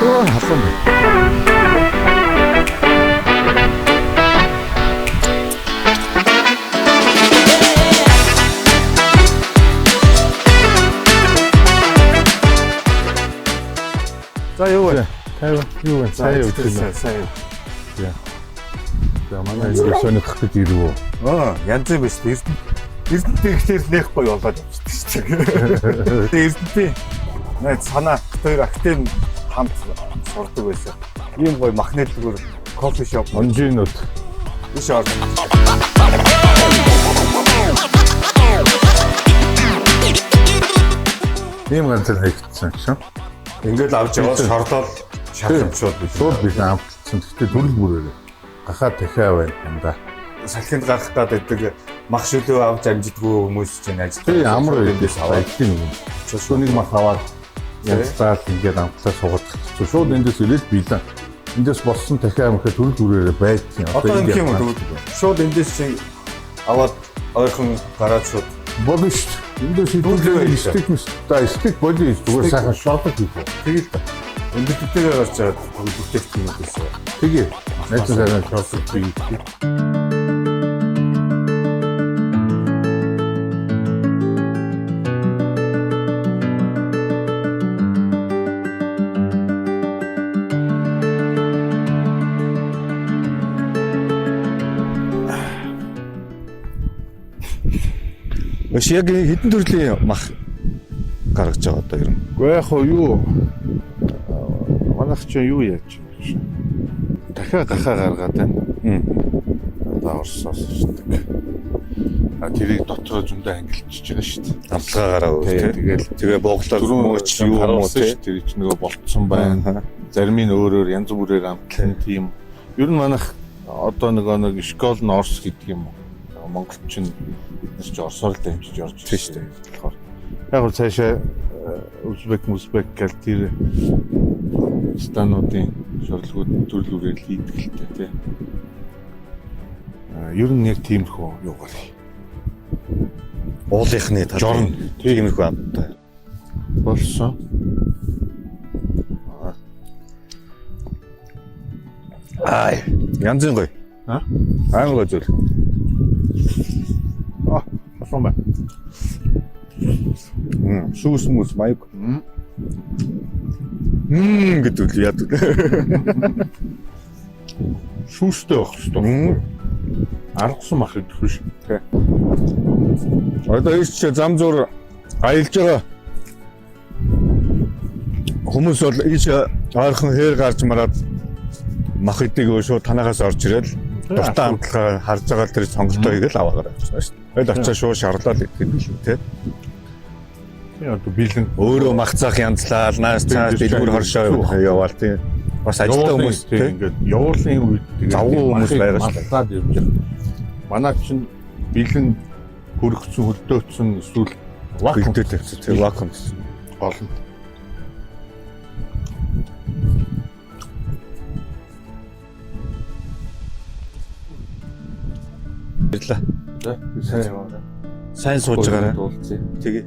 Оо халуун байна. За юу вэ? Тайван юу вэ? Сайн юу вэ? Сайн юу. За манай ингэ сонирхох гэж ирвөө. Янз юм биш. Эрдэнэтэй ихлээр нэх гоё болоод явчихсан шүү дээ. Тэгээ эрдэнэтэй найз санаа хоёр актив хамт сурдаг байсан. Ийм гоё махнэлгүүр кофе шоп Онжинууд биш орд. ийм ганцаар хийгдсэн шүү. Ингээд авч яваад шорлол шалгамжууд биш. Шууд биш амтсан. Гэхдээ төрөл бүрээр гахаа дахиа байна юм да. Салхинд гарах гэдэг мах шөлөө авч амжидгүй хүмүүс чинь ажиллаж. Тэгээ амар байдээс аваад тийм юм. Шууд нэг мах аваад янзлаад ингээд амтлаа суугаад шууд эндээс ирээд биелээ. Эндээс болсон дахиа амхаа төрөл бүрээр байдсан. Одоо ингэ юм уу? Шууд эндээс чинь аваад ойрхон гараад шууд болно шүү дээ. Эндээс идүүлээ стик мэс. За стик боли зүгээр сайхан шорлог хийх. тэгэл эндэттэйгээ гарч чаад бүтээгдэхүүн юм байсан. Тэгээ найз сайхан шорлог хийх. Өш яг хэдэн төрлийн мах гаргаж байгаа одоо ер нь. Гэхдээ яг юу манайх ч юу яаж юм. Дахиад гахаа гаргаад байна. Одоо Оросоос шдэг. Тэрийг дотроо зөндөө ангилчихж байгаа шүү дээ. Амтлагаа гараа үү. Тэгээ бууглаад мөөч юу юм уу тий. Тэр чинь нөгөө болцсон байна. Зарим нь өөрөөр янз бүрээр амтлан тийм. Ер нь манайх одоо нэг школ нь Орос гэдэг юм уу. Монголчин бид ч Оросоор л дамжиж орж ирсэн шүү дээ. Тэгэхээр яг л цаашаа Узбек гэл тэр стануудын шорлогууд төрлөөрөө хийдэг л дээ тий. Ер нь яг тиймэрхүү юу гэх уулынхны талын тиймэрхүү амттай болсон. Янзын гоё. Аймаг гоё зүйл. Болсон байна. Шүүс мүс маяг. Гэдэг л яадаг. Шүүстэй байх шүү. Аргасан мах идэх биш. Одоо ийч зам зур аялж байгаа хүмүүс бол ийч ойрхон хээр гарч мараад мах идэг шууд танахаас орж ирэл дуртай амтлагаа харж байгаа тэр сонголтоо хийгээл аваагаар авчихсан шүү дээ. Тэгэл очиж шууд шарлал идэх юм шүү тий. Одоо бэлэн өөрөө мах цаах янзлал наас цаас дэлгүүр хоршоо яваал тий. Бас ажилтаа хүмүүс тий ингээд явуулын үед тэгээд завгүй хүмүүс байгаа шүү дээ. Малдаад явж байгаа. Манай чинь бэлэн хөргөцсөн хөлдөөцсөн эсвэл вакуумтэй тавьсан тий вакуум гол нь. Баярлалаа. За сайн яваа. Сайн сууж байгаарай. Тэгээ